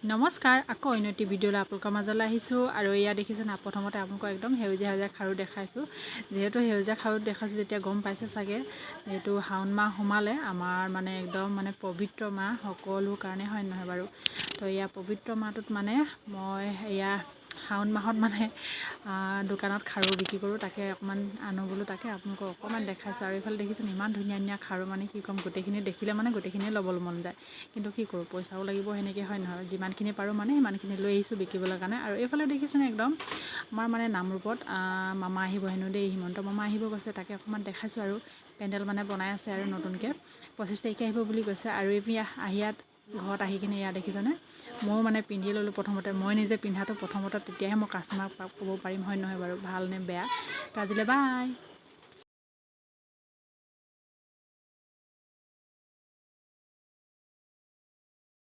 নমস্কাৰ, আকৌ অন্য এটি ভিডিঅ'লৈ আপোনালোকৰ মাজলৈ আহিছোঁ আৰু এয়া দেখিছে না, প্ৰথমতে আপোনালোকক একদম সেউজীয়া খাৰু দেখাইছোঁ। যিহেতু সেউজীয়া খাৰু দেখাইছোঁ যেতিয়া গম পাইছে চাগে, যিহেতু শাওণ মাহ সোমালে আমাৰ মানে একদম মানে পবিত্ৰ মাহ সকলো কাৰণে, হয় নহয় বাৰু? তো এয়া পবিত্ৰ মাহটোত মানে মই এয়া শাওণ মাহত মানে দোকানত খাৰু বিক্ৰী কৰোঁ, তাকে অকণমান আনো বোলো, তাকে আপোনালোকক অকণমান দেখাইছোঁ। আৰু এইফালে দেখিছোঁ ইমান ধুনীয়া ধুনীয়া খাৰু, মানে কি ক'ম, গোটেইখিনি দেখিলে মানে গোটেইখিনিয়ে ল'বলৈ মন যায়, কিন্তু কি কৰোঁ, পইচাও লাগিব সেনেকৈ, হয় নহয়? যিমানখিনি পাৰোঁ মানে সিমানখিনি লৈ আহিছোঁ বিকিবলৈ কাৰণে। আৰু এইফালে দেখিছেনে একদম আমাৰ মানে নামৰূপত মামা আহিব হেনো দেই, হিমন্ত মামা আহিব কৈছে, তাকে অকণমান দেখাইছোঁ। আৰু পেণ্ডেল মানে বনাই আছে আৰু নতুনকৈ 25 তাৰিখে আহিব বুলি কৈছে। আৰু ইয়াত ঘৰত আহি কিনে ইয়াত দেখিছেনে, ময়ো মানে পিন্ধি ল'লোঁ প্ৰথমতে, মই নিজে পিন্ধাটো প্ৰথমতে, তেতিয়াহে মই কাষ্টমাৰক ক'ব পাৰিম, হয় নহয় বাৰু, ভাল নে বেয়া। তো আজিলৈ বাই।